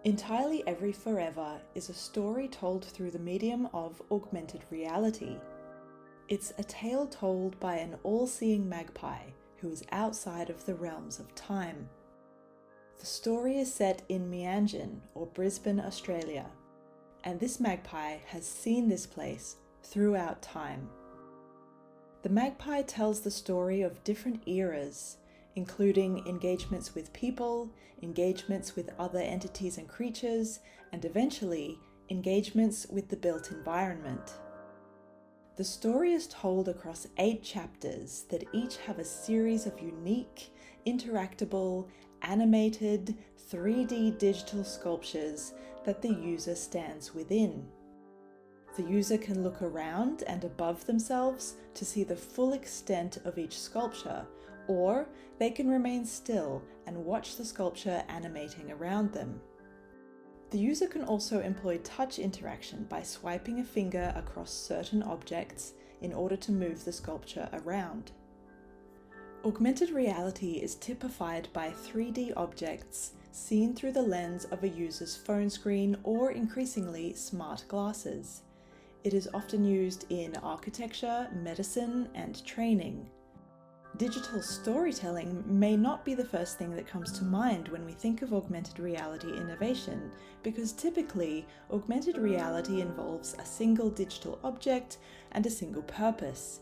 Entirely Every Forever is a story told through the medium of augmented reality. It's a tale told by an all-seeing magpie who is outside of the realms of time. The story is set in Meanjin, or Brisbane, Australia, and this magpie has seen this place throughout time. The magpie tells the story of different eras, including engagements with people, engagements with other entities and creatures, and eventually engagements with the built environment. The story is told across 8 chapters that each have a series of unique, interactable, animated, 3D digital sculptures that the user stands within. The user can look around and above themselves to see the full extent of each sculpture, or they can remain still and watch the sculpture animating around them. The user can also employ touch interaction by swiping a finger across certain objects in order to move the sculpture around. Augmented reality is typified by 3D objects seen through the lens of a user's phone screen or increasingly smart glasses. It is often used in architecture, medicine, and training. Digital storytelling may not be the first thing that comes to mind when we think of augmented reality innovation, because typically augmented reality involves a single digital object and a single purpose.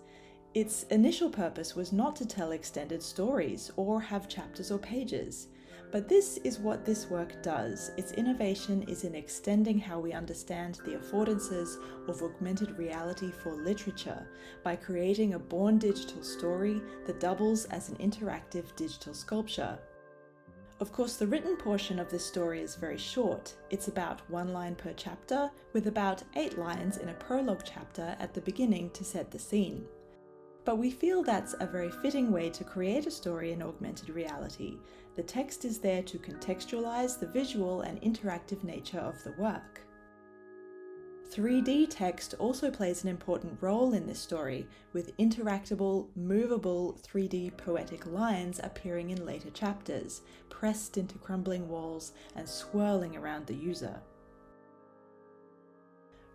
Its initial purpose was not to tell extended stories or have chapters or pages. But this is what this work does. Its innovation is in extending how we understand the affordances of augmented reality for literature by creating a born digital story that doubles as an interactive digital sculpture. Of course, the written portion of this story is very short. It's about 1 line per chapter, with about 8 lines in a prologue chapter at the beginning to set the scene. But we feel that's a very fitting way to create a story in augmented reality. The text is there to contextualize the visual and interactive nature of the work. 3D text also plays an important role in this story, with interactable, movable 3D poetic lines appearing in later chapters, pressed into crumbling walls and swirling around the user.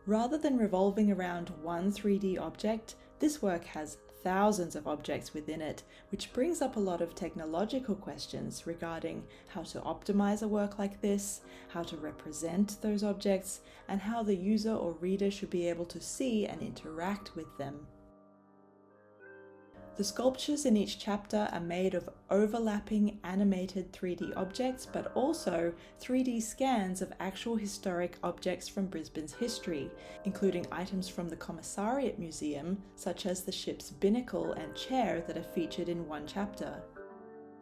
Rather than revolving around one 3D object, this work has thousands of objects within it, which brings up a lot of technological questions regarding how to optimize a work like this, how to represent those objects, and how the user or reader should be able to see and interact with them. The sculptures in each chapter are made of overlapping animated 3D objects, but also 3D scans of actual historic objects from Brisbane's history, including items from the Commissariat Museum, such as the ship's binnacle and chair that are featured in one chapter.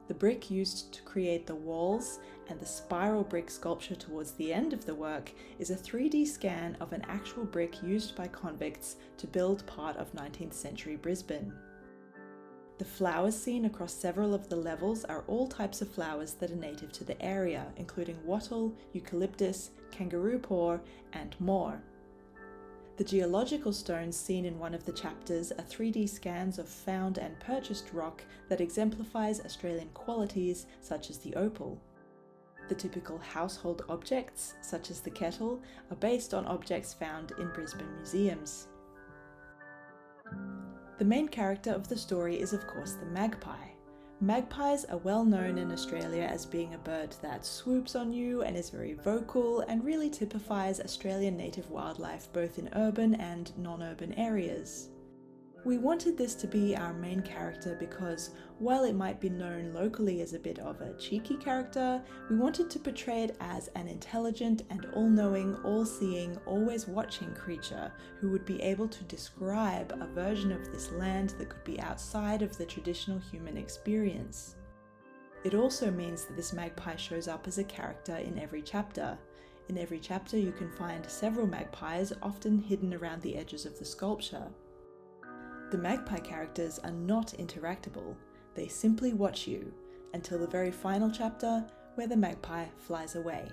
The brick used to create the walls and the spiral brick sculpture towards the end of the work is a 3D scan of an actual brick used by convicts to build part of 19th century Brisbane. The flowers seen across several of the levels are all types of flowers that are native to the area, including wattle, eucalyptus, kangaroo paw, and more. The geological stones seen in one of the chapters are 3D scans of found and purchased rock that exemplifies Australian qualities such as the opal. The typical household objects, such as the kettle, are based on objects found in Brisbane museums. The main character of the story is of course the magpie. Magpies are well known in Australia as being a bird that swoops on you and is very vocal and really typifies Australian native wildlife both in urban and non-urban areas. We wanted this to be our main character because, while it might be known locally as a bit of a cheeky character, we wanted to portray it as an intelligent and all-knowing, all-seeing, always-watching creature who would be able to describe a version of this land that could be outside of the traditional human experience. It also means that this magpie shows up as a character in every chapter. In every chapter you can find several magpies, often hidden around the edges of the sculpture. The magpie characters are not interactable, they simply watch you, until the very final chapter where the magpie flies away.